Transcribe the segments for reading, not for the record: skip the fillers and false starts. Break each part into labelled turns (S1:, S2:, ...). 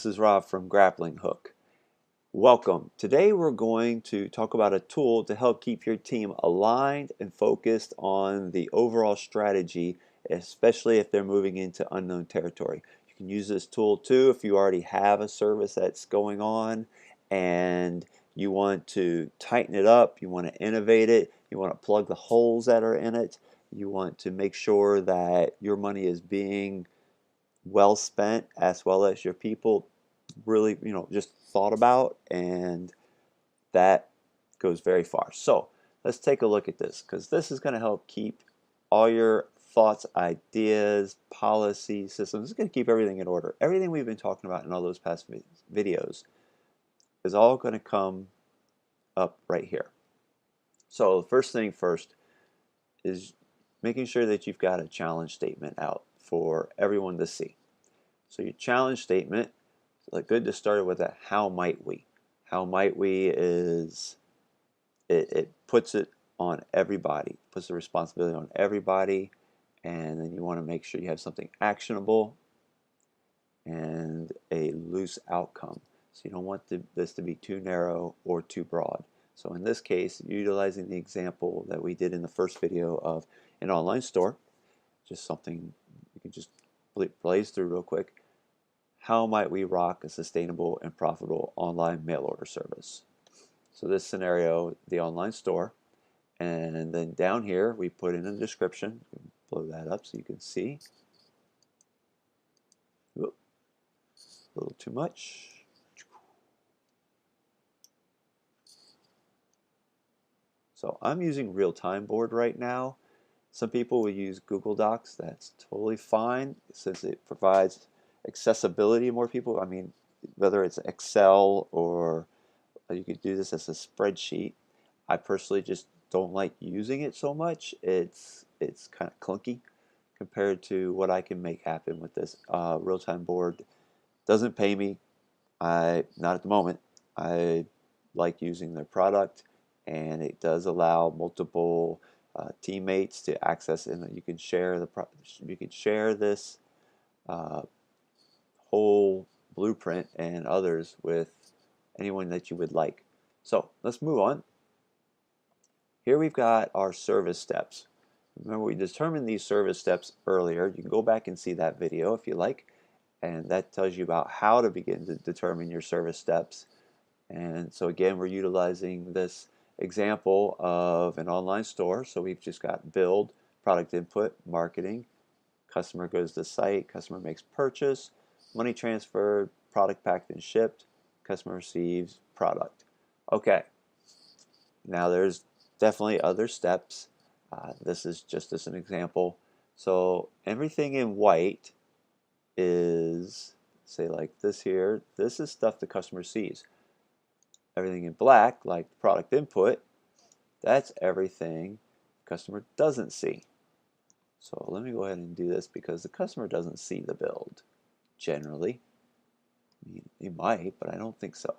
S1: This is Rob from Grappling Hook. Welcome. Today we're going to talk about a tool to help keep your team aligned and focused on the overall strategy, especially if they're moving into unknown territory. You can use this tool too if you already have a service that's going on and you want to tighten it up, you want to innovate it, you want to plug the holes that are in it, you want to make sure that your money is being well spent as well as your people really, just thought about, and that goes very far. So let's take a look at this because this is going to help keep all your thoughts, ideas, policy systems. It's going to keep everything in order. Everything we've been talking about in all those past videos is all going to come up right here. So the first thing first is making sure that you've got a challenge statement out for everyone to see. So your challenge statement, like, good to start with a how might we. How might we is it puts it on everybody, puts the responsibility on everybody, and then you want to make sure you have something actionable and a loose outcome. So you don't want this to be too narrow or too broad. So in this case, utilizing the example that we did in the first video of an online store, just something you can just blaze through real quick. How might we rock a sustainable and profitable online mail order service? So this scenario, the online store, and then down here we put in a description. Blow that up so you can see. Whoop, a little too much. So I'm using real-time board right now. Some people will use Google Docs. That's totally fine since it provides accessibility to more people. I mean, whether it's Excel or you could do this as a spreadsheet. I personally just don't like using it so much. It's kind of clunky compared to what I can make happen with this real-time board. Doesn't pay me. Not at the moment. I like using their product, and it does allow multiple teammates to access, and you can share this uh, whole blueprint and others with anyone that you would like. So let's move on. Here we've got our service steps. Remember, we determined these service steps earlier. You can go back and see that video if you like, and that tells you about how to begin to determine your service steps. And so again, we're utilizing this example of an online store. So we've just got build, product input, marketing, customer goes to site, customer makes purchase, money transferred, product packed and shipped, customer receives product. Okay, now there's definitely other steps. This is just as an example. So everything in white is, say like this here, this is stuff the customer sees. Everything in black, like product input, that's everything the customer doesn't see. So let me go ahead and do this because the customer doesn't see the build generally. I mean, he might, but I don't think so.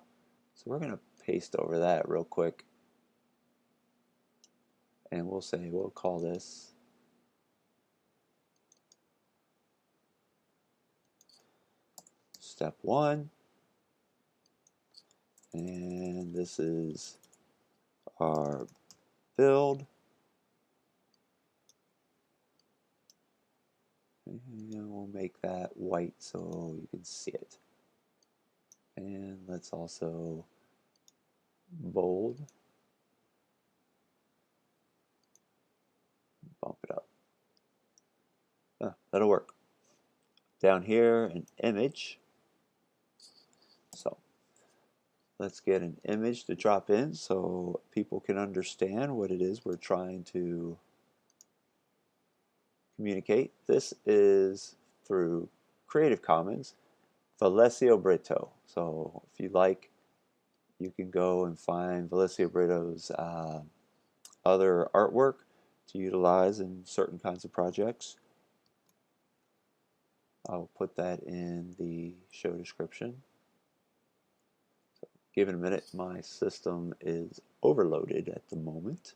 S1: So we're going to paste over that real quick. And we'll call this step 1. And this is our build. And we'll make that white so you can see it. And let's also bold, bump it up. That'll work. Down here, an image. So let's get an image to drop in so people can understand what it is we're trying to communicate. This is through Creative Commons, Valesio Brito. So if you like, you can go and find Valesio Brito's other artwork to utilize in certain kinds of projects. I'll put that in the show description. So give it a minute. My system is overloaded at the moment.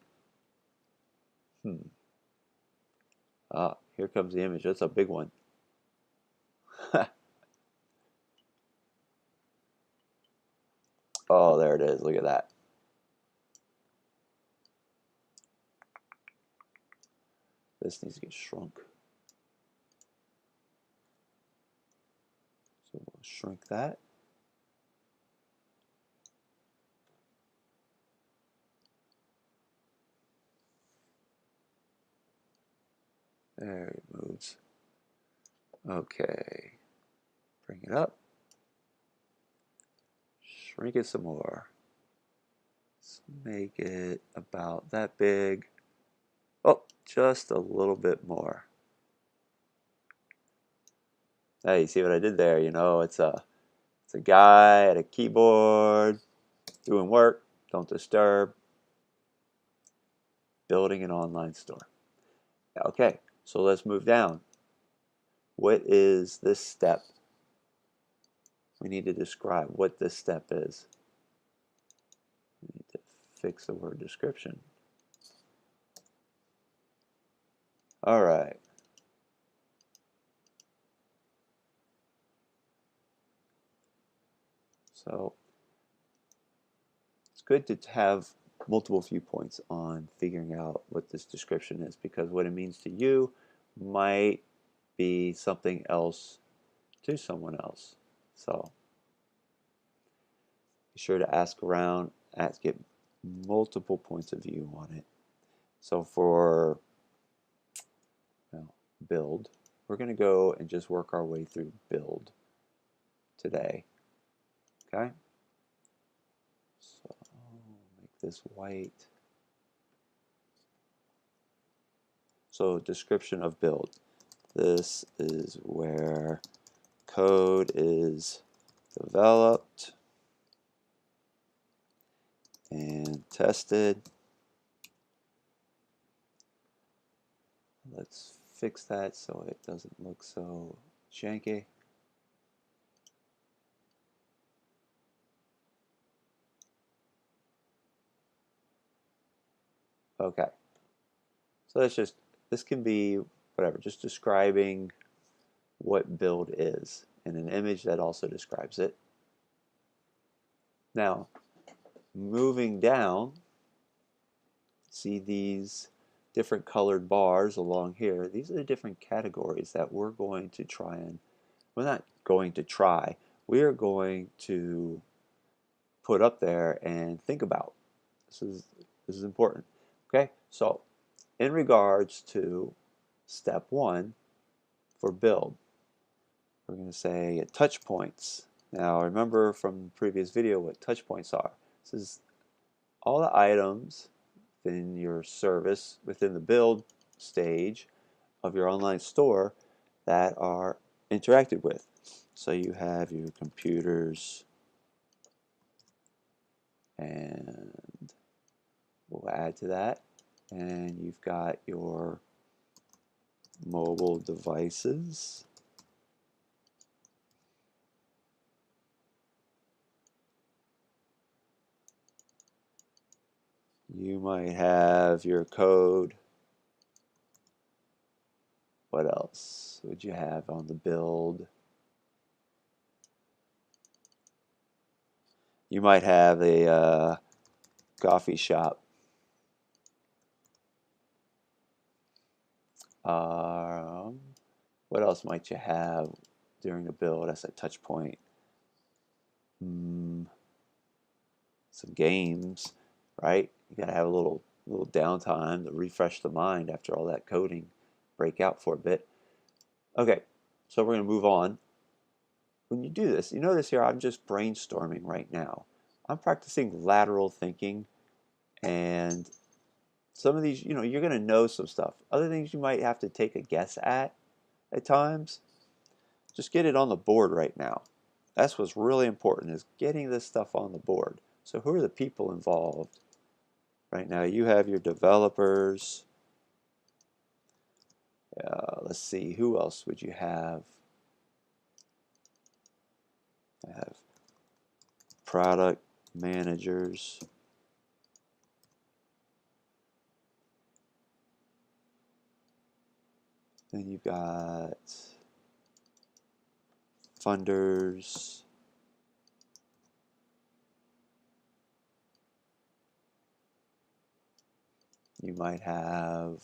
S1: Here comes the image. That's a big one. Oh, there it is. Look at that. This needs to get shrunk. So we'll shrink that. There it moves. Okay. Bring it up. Shrink it some more. Let's make it about that big. Oh, just a little bit more. Hey, you see what I did there? You know, it's a guy at a keyboard doing work. Don't disturb. Building an online store. Okay, so let's move down. What is this step? We need to describe what this step is. We need to fix the word description. All right. So it's good to have multiple viewpoints on figuring out what this description is, because what it means to you might be something else to someone else. So be sure to ask around, get multiple points of view on it. So for build, we're going to go and just work our way through build today. Okay? So make this white. So description of build. This is where code is developed and tested. Let's fix that so it doesn't look so janky. Okay. So this can be whatever, just describing what build is, and an image that also describes it. Now, moving down, see these different colored bars along here. These are the different categories that we're going to try and, we're not going to try, we are going to put up there and think about. This is important. Okay, so in regards to step 1 for build, we're going to say touch points. Now remember from the previous video what touch points are. This is all the items in your service within the build stage of your online store that are interacted with. So you have your computers, and we'll add to that, and you've got your mobile devices. You might have your code. What else would you have on the build? You might have a coffee shop. What else might you have during a build as a touch point? Some games, right? You gotta have a little downtime to refresh the mind after all that coding, break out for a bit. Okay, so we're gonna move on. When you do this, you notice here I'm just brainstorming right now. I'm practicing lateral thinking, and some of these, you're gonna know some stuff. Other things you might have to take a guess at times. Just get it on the board right now. That's what's really important, is getting this stuff on the board. So who are the people involved? Right now you have your developers. Let's see, who else would you have? I have product managers. Then you've got funders. You might have,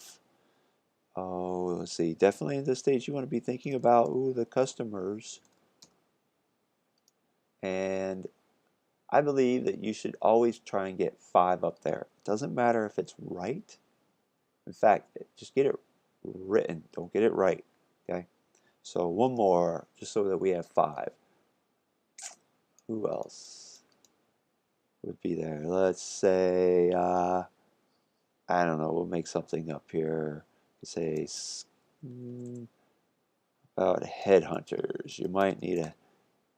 S1: oh, let's see, definitely in this stage you want to be thinking about, ooh, the customers. And I believe that you should always try and get 5 up there. It doesn't matter if it's right. In fact, just get it written. Don't get it right. Okay? So one more, just so that we have 5. Who else would be there? Let's say, I don't know, we'll make something up here. Say, about headhunters. You might need a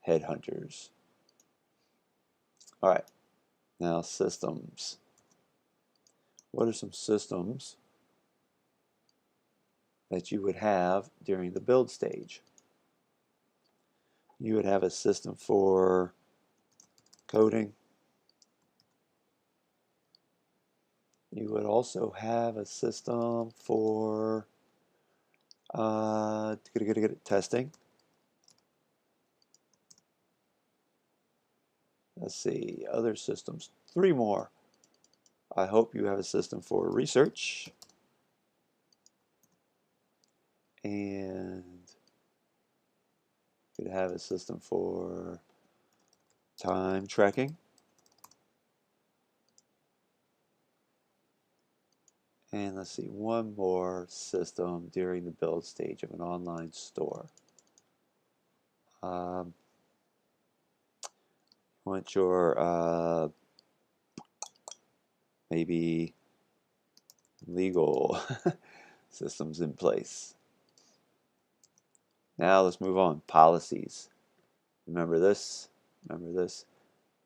S1: headhunters. All right, now systems. What are some systems that you would have during the build stage? You would have a system for coding. You would also have a system for testing. Let's see, other systems. 3 more. I hope you have a system for research. And you could have a system for time tracking. And let's see, one more system during the build stage of an online store. You want your maybe legal systems in place. Now let's move on. Policies. Remember this? Remember this?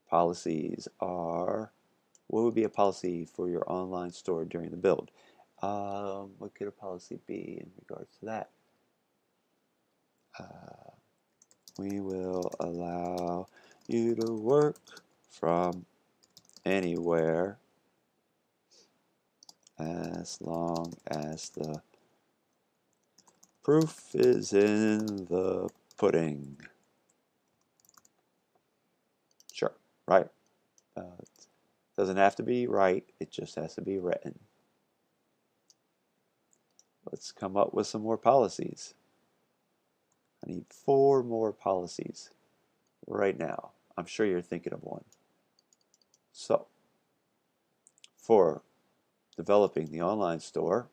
S1: Policies are, what would be a policy for your online store during the build? What could a policy be in regards to that? We will allow you to work from anywhere as long as the proof is in the pudding. Sure, right. It doesn't have to be right, it just has to be written. Let's come up with some more policies. I need 4 more policies right now. I'm sure you're thinking of one. So, for developing the online store,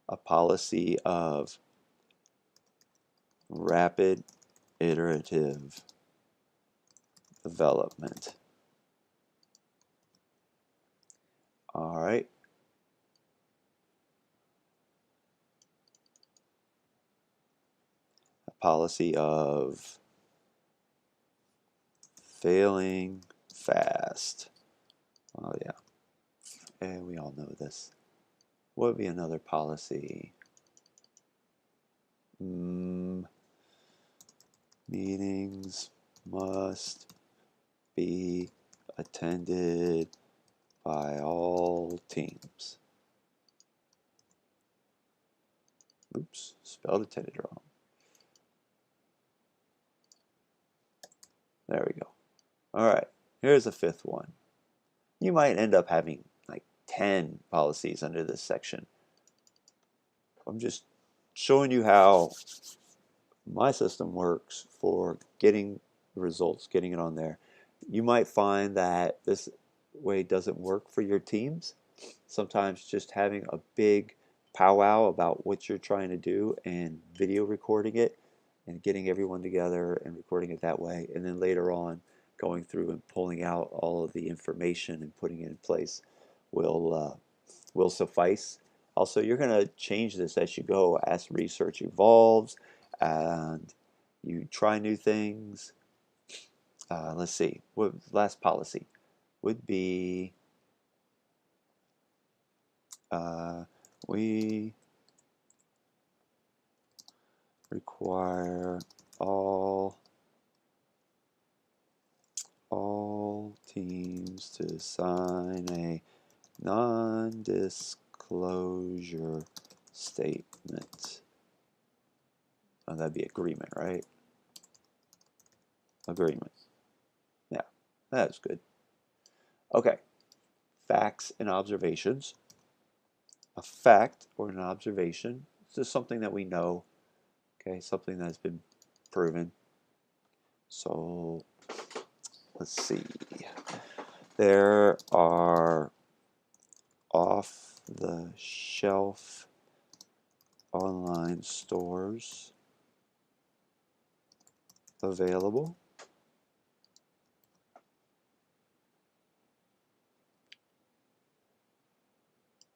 S1: a policy of rapid iterative development. All right. A policy of failing fast. Oh yeah. And we all know this. What would be another policy? Meetings must be attended by all teams. Oops, spelled attended wrong. There we go. All right, here's a 5th one. You might end up having like 10 policies under this section. I'm just showing you how my system works for getting results, getting it on there. You might find that this way doesn't work for your teams. Sometimes just having a big powwow about what you're trying to do and video recording it and getting everyone together and recording it that way, and then later on going through and pulling out all of the information and putting it in place will suffice. Also, you're going to change this as you go, as research evolves and you try new things. Let's see, what last policy would be, we require all teams to sign a non-disclosure statement. Oh, that'd be agreement, right? Agreement. Yeah, that's good. Okay, facts and observations. a fact or an observation. It's just something that we know, okay, something that's been proven. So let's see. There are off-the-shelf online stores available.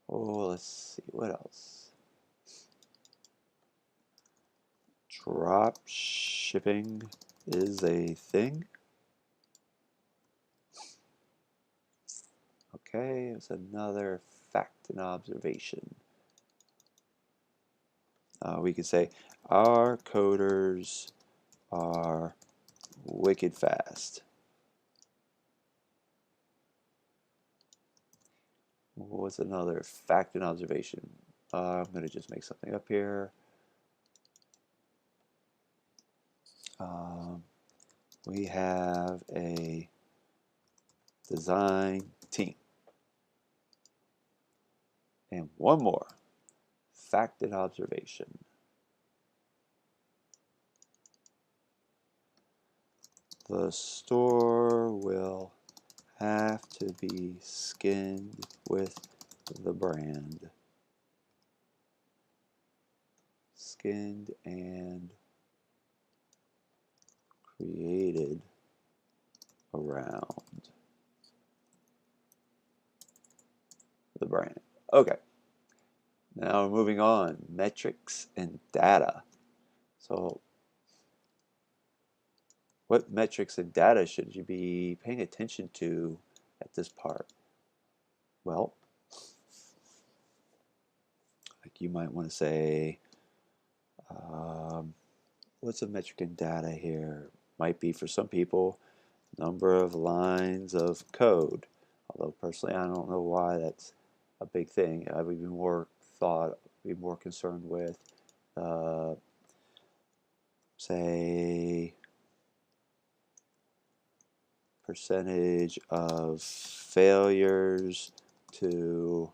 S1: Oh, let's see, what else? Drop shipping is a thing. Okay, it's another fact and observation. We could say our coders are wicked fast. What's another fact and observation? I'm going to just make something up here. We have a design team. And one more fact and observation. The store will have to be skinned with the brand. Skinned and created around the brand. Okay, now we're moving on. Metrics and data. So what metrics and data should you be paying attention to at this part? Well, like you might want to say, what's a metric and data here? Might be for some people, number of lines of code. Although personally, I don't know why that's a big thing. I would be more concerned with, say, percentage of failures to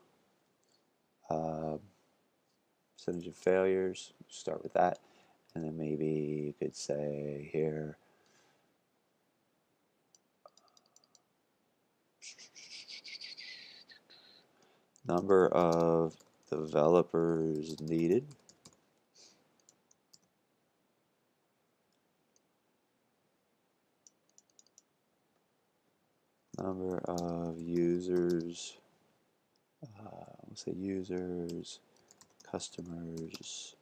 S1: percentage of failures. Start with that, and then maybe you could say here number of developers needed. Number of users, let's say users, customers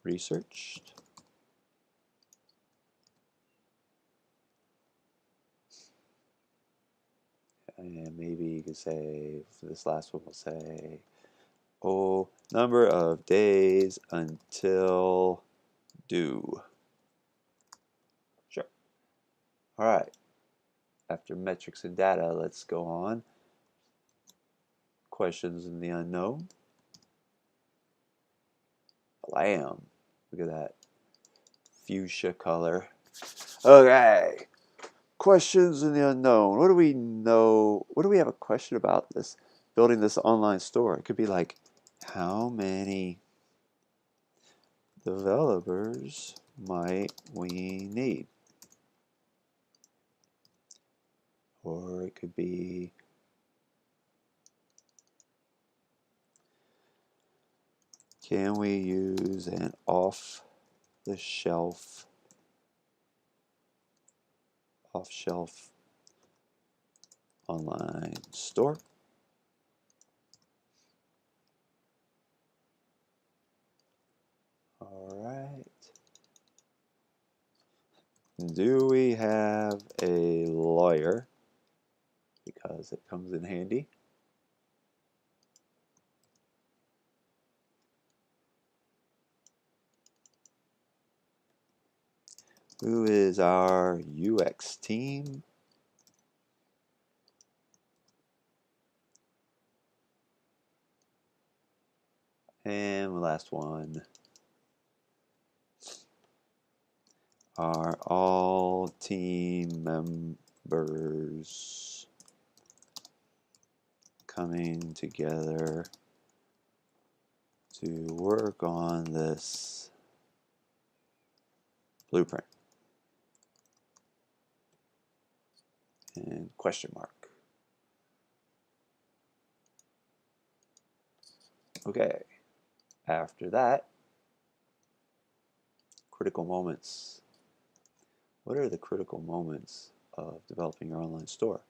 S1: researched. And maybe you could say, for this last one, we'll say, oh, number of days until due. Sure. All right. After metrics and data, let's go on. Questions in the unknown. Blam. Look at that fuchsia color. Okay. Questions in the unknown. What do we know? What do we have a question about this building this online store? It could be like, how many developers might we need? Or it could be, can we use an off-shelf online store? All right. Do we have a lawyer? Because it comes in handy. Who is our UX team? And the last one. Are all team members coming together to work on this blueprint. And question mark. Okay, after that, critical moments. What are the critical moments of developing your online store?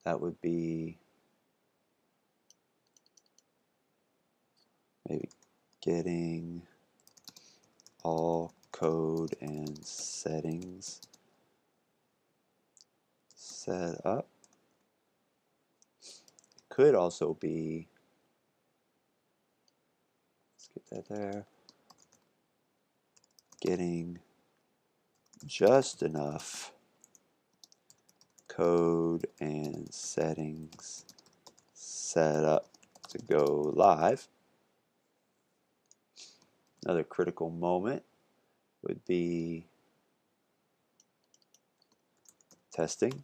S1: That would be maybe getting all code and settings set up. It could also be, let's get that there, getting just enough code and settings set up to go live. Another critical moment would be testing.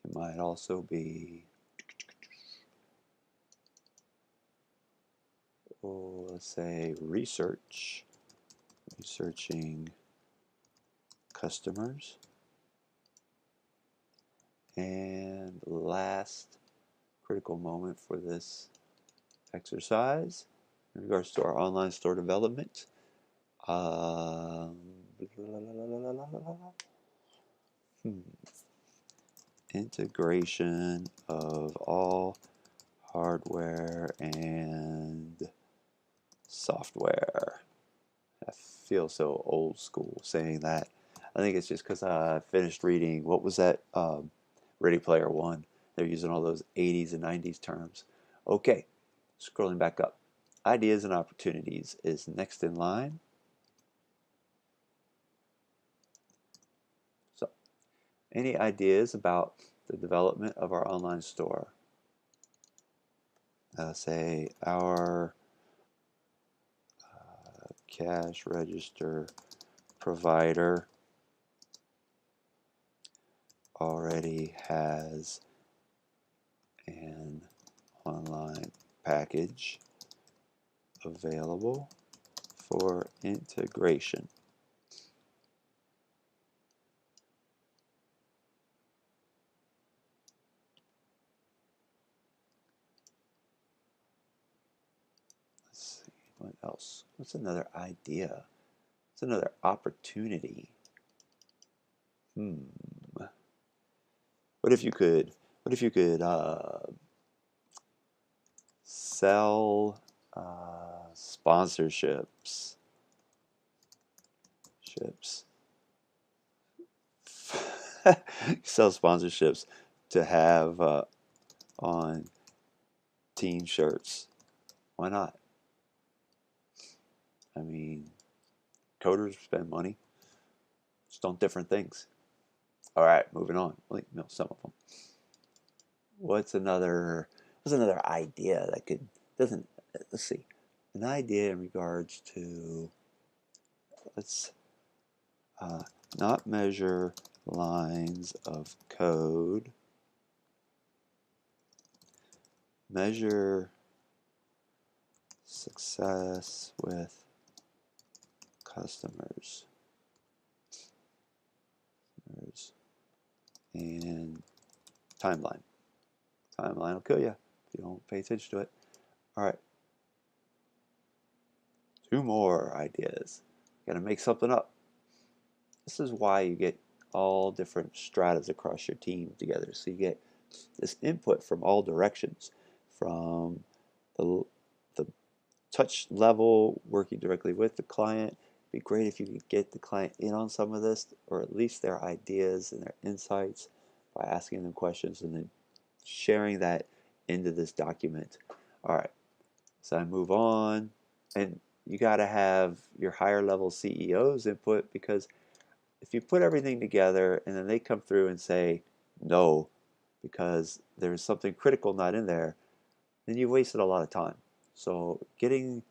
S1: It might also be, let's say, researching customers. And last critical moment for this exercise in regards to our online store development, integration of all hardware and software. I feel so old school saying that. I think it's just because I finished reading, what was that, Ready Player One. They're using all those 80s and 90s terms. Okay, scrolling back up. Ideas and opportunities is next in line. So, any ideas about the development of our online store? Say our cash register provider already has an online package available for integration. Let's see, what else? What's another idea? What's another opportunity? What if you could sell sponsorships sell sponsorships to have on team shirts? Why not? I mean, coders spend money just on different things. All right, moving on. Well, no, some of them. What's another idea that could doesn't let's see, an idea in regards to, let's not measure lines of code, measure success with customers and timeline. Timeline will kill you if you don't pay attention to it. All right, 2 more ideas. Got to make something up. This is why you get all different stratas across your team together. So you get this input from all directions, from the touch level, working directly with the client. It'd be great if you could get the client in on some of this, or at least their ideas and their insights, by asking them questions and then sharing that into this document. All right, so I move on, and you got to have your higher level CEO's input, because if you put everything together and then they come through and say no because there's something critical not in there, then you've wasted a lot of time. So getting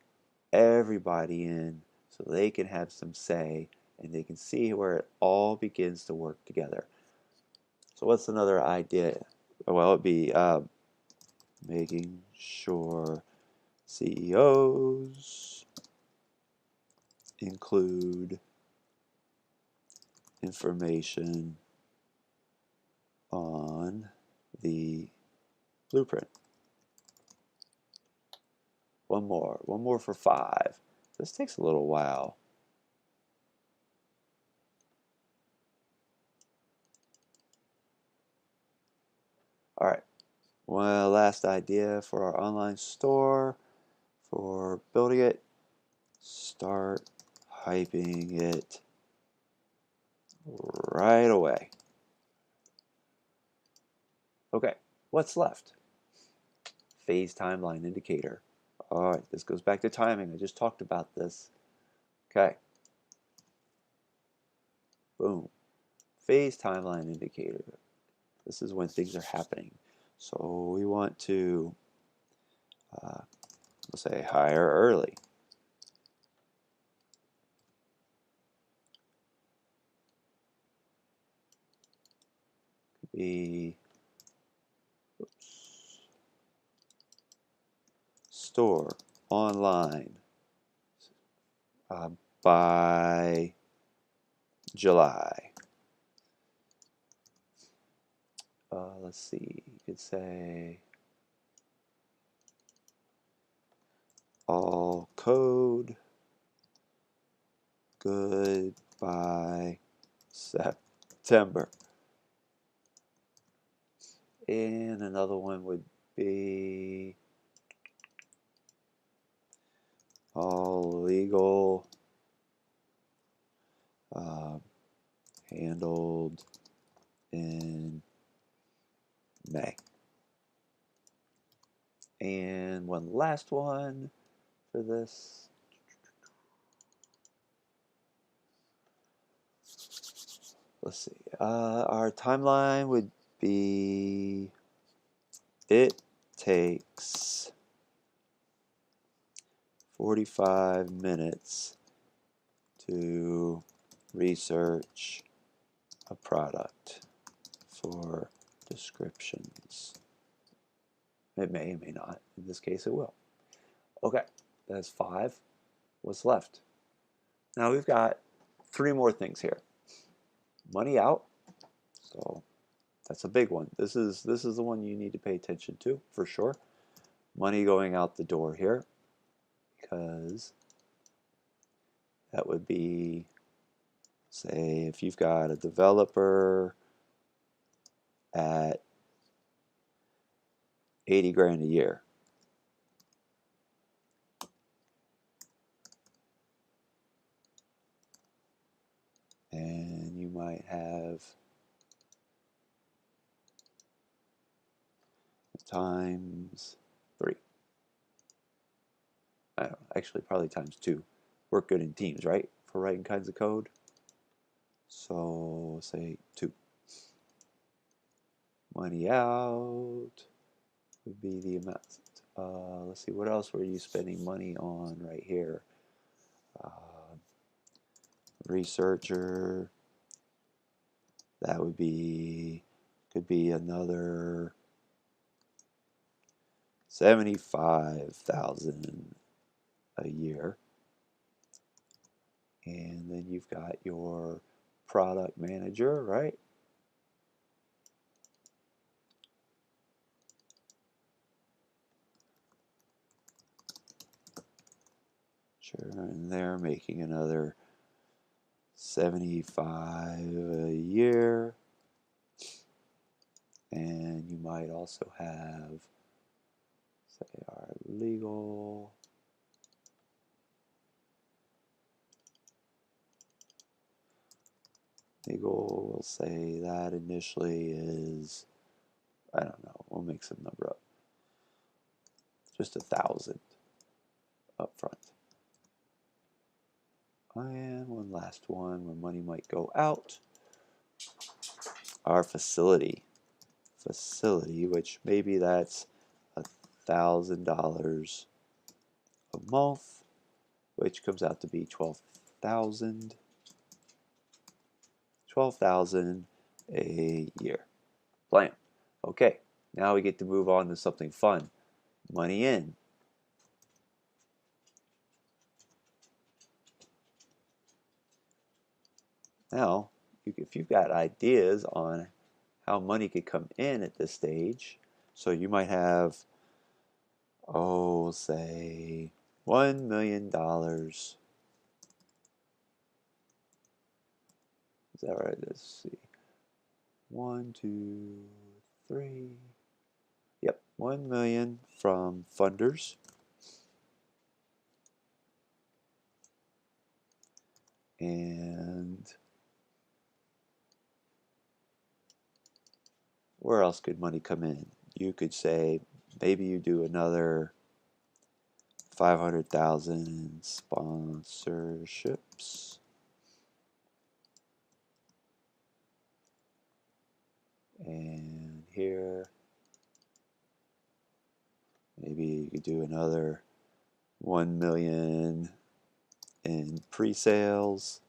S1: everybody in so they can have some say and they can see where it all begins to work together. So what's another idea? Well, it'd be making sure CEOs include information on the blueprint. One more for 5. This takes a little while. All right, one last idea for our online store for building it. Start hyping it right away. Okay, what's left? Phase timeline indicator. All right, this goes back to timing. I just talked about this. Okay. Boom. Phase timeline indicator. This is when things are happening. So we want to, let's say, hire early. Could be, oops, store online by July. Let's see, you could say all code good by September. And another one would be all legal handled in May. And one last one for this. Let's see. Our timeline would be, it takes 45 minutes to research a product for descriptions. It may not. In this case, it will. Okay, that's 5. What's left? Now we've got 3 more things here. Money out. So that's a big one. This is the one you need to pay attention to for sure. Money going out the door here, because that would be, say, if you've got a developer at 80 grand a year, and you might have times 3. I don't know, actually probably times 2. Work good in teams, right? For writing kinds of code. So say 2. Money out would be the amount. Let's see, what else were you spending money on right here? Researcher. That would be, could be another 75,000 a year. And then you've got your product manager, right? Sure, and they're making another 75 a year. And you might also have, say, our legal. Legal, we'll say that initially is, I don't know, we'll make some number up. Just 1,000 up front. And one last one where money might go out. Our facility, which maybe that's $1,000 a month, which comes out to be 12,000. $12,000 a year. Blam. Okay, now we get to move on to something fun. Money in. Now, if you've got ideas on how money could come in at this stage, so you might have, oh, say $1 million. Is that right? Let's see. 1, 2, 3. Yep, 1 million from funders. And where else could money come in? You could say maybe you do another 500,000 in sponsorships. And here, maybe you could do another 1 million in pre-sales.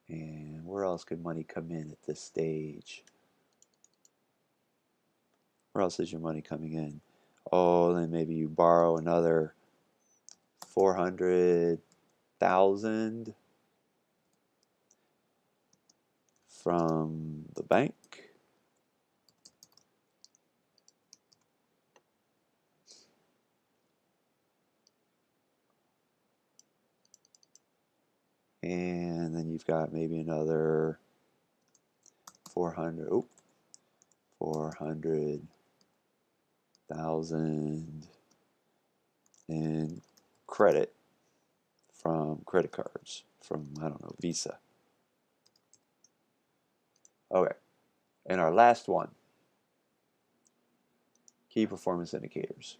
S1: And where else could money come in at this stage? Where else is your money coming in? Oh, then maybe you borrow another 400,000 from the bank. And then you've got maybe another 400,000 in credit from credit cards from, I don't know, Visa. Okay, and our last one, key performance indicators.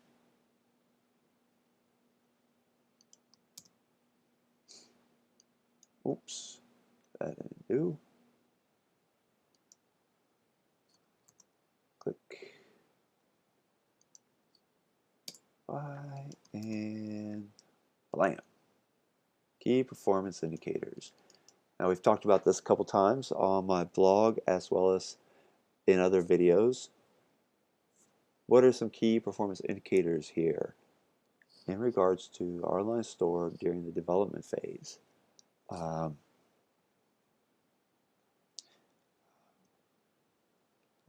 S1: Oops, that didn't do. Click buy and blam. Key performance indicators. Now we've talked about this a couple times on my blog as well as in other videos. What are some key performance indicators here in regards to our online store during the development phase?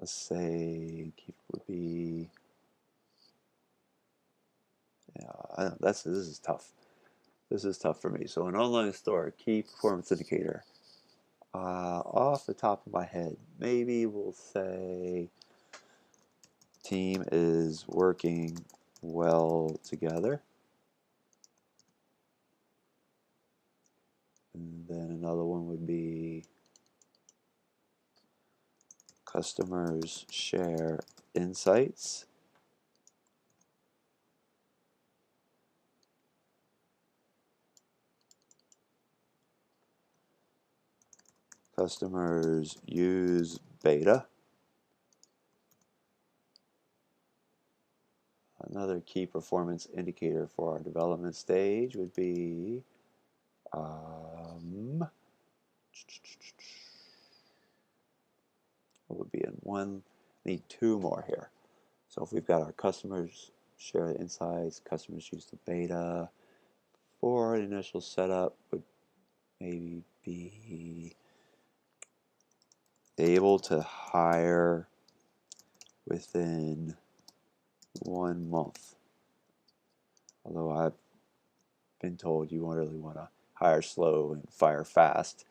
S1: Let's say key would be, yeah, this is tough. This is tough for me. So an online store, key performance indicator. Off the top of my head, maybe we'll say team is working well together. And then another one would be customers share insights. Customers use beta. Another key performance indicator for our development stage would be what would be in one? Need two more here. So if we've got our customers share the insights, customers use the beta, for an initial setup would maybe be able to hire within 1 month. Although I've been told you really want to hire slow and fire fast.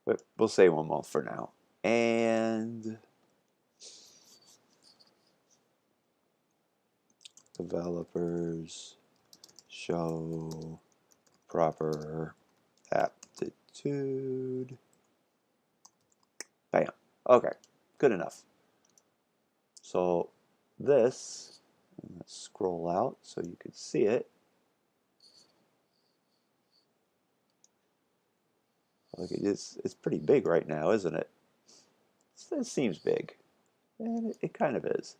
S1: But we'll say 1 month for now. And developers show proper aptitude. Bam. Okay, good enough. So this, let's scroll out so you can see it. Look, it's pretty big right now, isn't it? It seems big, and it kind of is.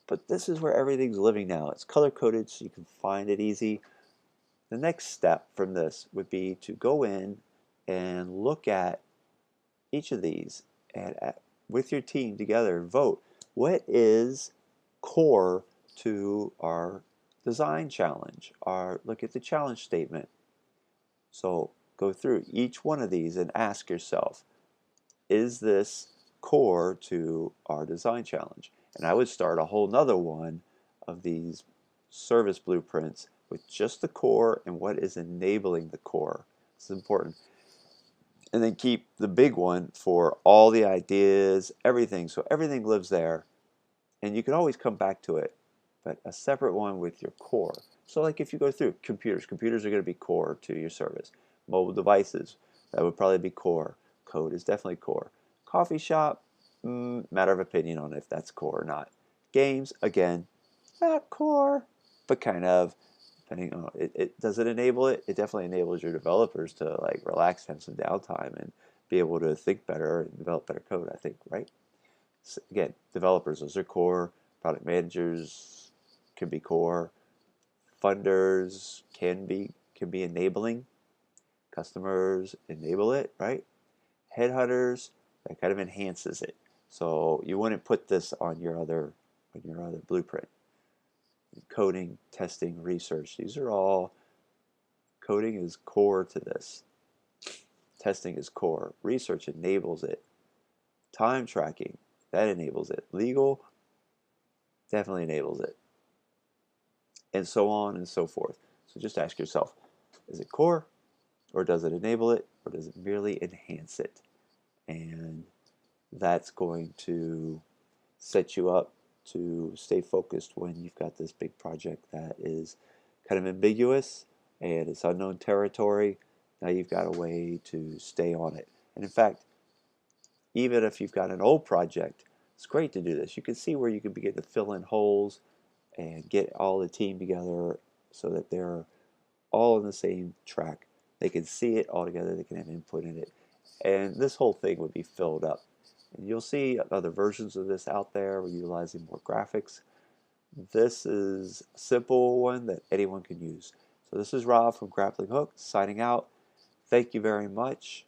S1: But this is where everything's living now. It's color-coded so you can find it easy. The next step from this would be to go in and look at each of these and with your team together vote what is core to our design challenge. Look at the challenge statement. So go through each one of these and ask yourself, is this core to our design challenge? And I would start a whole nother one of these service blueprints with just the core and what is enabling the core. This is important. And then keep the big one for all the ideas, everything. So everything lives there. And you can always come back to it, but a separate one with your core. So like if you go through computers are going to be core to your service. Mobile devices, that would probably be core. Code is definitely core. Coffee shop, matter of opinion on if that's core or not. Games, again, not core, but kind of, depending on it. Does it enable it? It definitely enables your developers to like relax, have some downtime, and be able to think better and develop better code, I think, right? So again, developers, those are core. Product managers can be core. Funders can be enabling. Customers enable it, right? Headhunters, that kind of enhances it. So you wouldn't put this on your other blueprint. Coding, testing, research, these are all, coding is core to this. Testing is core. Research enables it. Time tracking, that enables it. Legal definitely enables it. And so on and so forth. So just ask yourself, is it core, or does it enable it, or does it merely enhance it? And that's going to set you up to stay focused when you've got this big project that is kind of ambiguous and it's unknown territory. Now you've got a way to stay on it. And in fact, even if you've got an old project, it's great to do this. You can see where you can begin to fill in holes and get all the team together so that they're all on the same track. They can see it all together, they can have input in it, and this whole thing would be filled up. And you'll see other versions of this out there. We're utilizing more graphics. This is a simple one that anyone can use. So this is Rob from Grappling Hook signing out. Thank you very much.